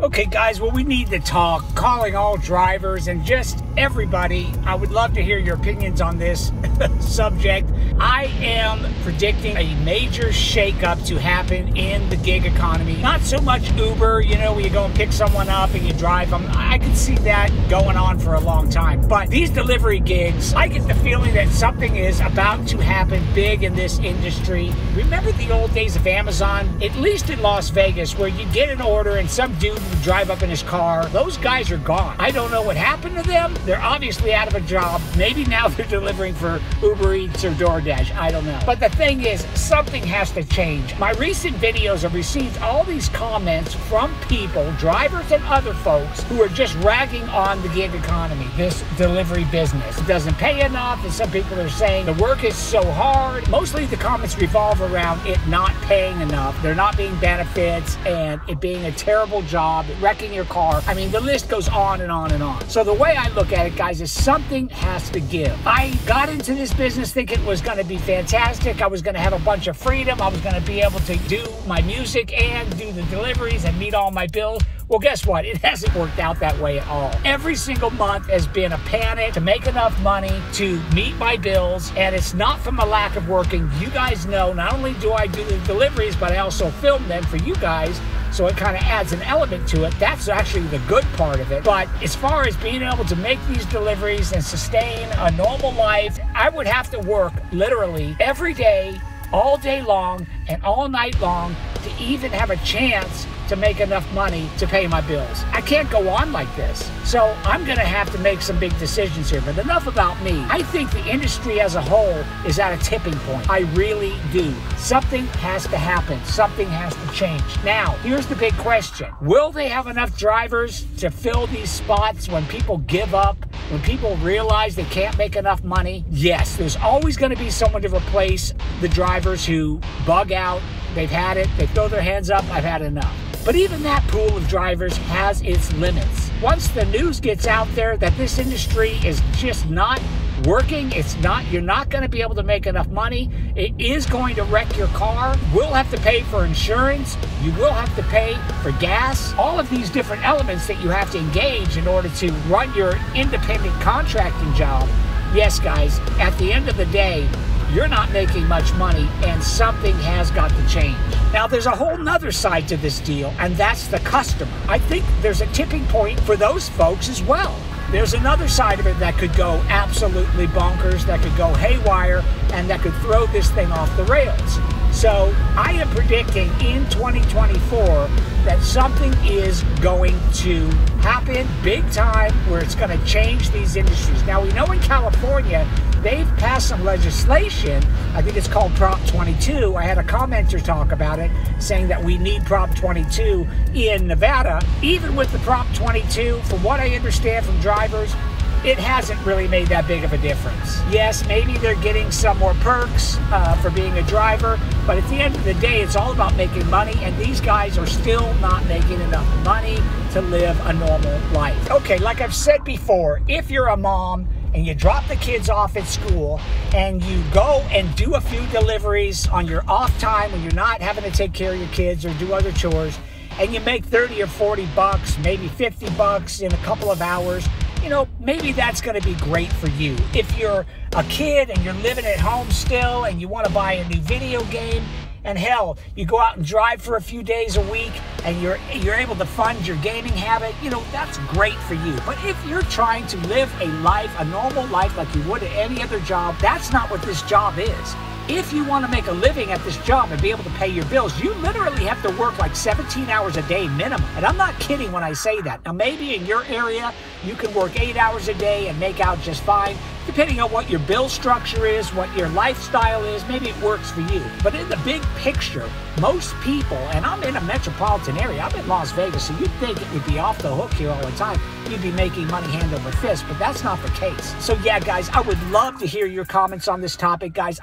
Okay guys, well, we need to talk, calling all drivers and just everybody. I would love to hear your opinions on this subject. I am predicting a major shakeup to happen in the gig economy. Not so much Uber, you know, where you go and pick someone up and you drive them. I could see that going on for a long time. But these delivery gigs, I get the feeling that something is about to happen big in this industry. Remember the old days of Amazon? At least in Las Vegas, where you get an order and some dude would drive up in his car. Those guys are gone. I don't know what happened to them. They're obviously out of a job. Maybe now they're delivering for Uber Eats or DoorDash. I don't know. But the thing is, something has to change. My recent videos have received all these comments from people, drivers and other folks, who are just ragging on the gig economy, this delivery business. It doesn't pay enough, and some people are saying the work is so hard. Mostly the comments revolve around it not paying enough, there not being benefits, and it being a terrible job, wrecking your car. I mean, the list goes on and on and on. So the way I look at it, guys, is something has to give. I got into this business thinking it was going to be fantastic. I was going to have a bunch of freedom. I was going to be able to do my music and do the deliveries and meet all my bills. Well, guess what? It hasn't worked out that way at all. Every single month has been a panic to make enough money to meet my bills, and it's not from a lack of working. You guys know, not only do I do the deliveries, but I also film them for you guys, so it kind of adds an element to it. That's actually the good part of it. But as far as being able to make these deliveries and sustain a normal life, I would have to work literally every day, all day long, and all night long to even have a chance to make enough money to pay my bills. I can't go on like this. So I'm gonna have to make some big decisions here, but enough about me. I think the industry as a whole is at a tipping point. I really do. Something has to happen. Something has to change. Now, here's the big question. Will they have enough drivers to fill these spots when people give up, when people realize they can't make enough money? Yes, there's always gonna be someone to replace the drivers who bug out. They've had it, they throw their hands up, I've had enough. But even that pool of drivers has its limits. Once the news gets out there that this industry is just not working, you're not going to be able to make enough money, it is going to wreck your car, we'll have to pay for insurance, you will have to pay for gas, all of these different elements that you have to engage in order to run your independent contracting job. Yes, guys, at the end of the day, you're not making much money, and something has got to change. Now, there's a whole nother side to this deal, and that's the customer. I think there's a tipping point for those folks as well. There's another side of it that could go absolutely bonkers, that could go haywire, and that could throw this thing off the rails. So I am predicting in 2024 that something is going to happen big time where it's going to change these industries. Now, we know in California, they've passed some legislation. I think it's called Prop 22. I had a commenter talk about it, saying that we need Prop 22 in Nevada. Even with the Prop 22, from what I understand from drivers, it hasn't really made that big of a difference. Yes, maybe they're getting some more perks for being a driver, but at the end of the day, it's all about making money, and these guys are still not making enough money to live a normal life. Okay, like I've said before, if you're a mom and you drop the kids off at school and you go and do a few deliveries on your off time when you're not having to take care of your kids or do other chores, and you make 30 or 40 bucks, maybe 50 bucks in a couple of hours, you know, maybe that's going to be great for you. If you're a kid and you're living at home still and you want to buy a new video game, and hell, you go out and drive for a few days a week and you're able to fund your gaming habit, you know, that's great for you. But if you're trying to live a life, a normal life like you would at any other job, that's not what this job is. If you want to make a living at this job and be able to pay your bills, you literally have to work like 17 hours a day minimum. And I'm not kidding when I say that. Now, maybe in your area, you can work 8 hours a day and make out just fine. Depending on what your bill structure is, what your lifestyle is, maybe it works for you. But in the big picture, most people, and I'm in a metropolitan area, I'm in Las Vegas, so you'd think it would be off the hook here all the time. You'd be making money hand over fist, but that's not the case. So yeah, guys, I would love to hear your comments on this topic, guys.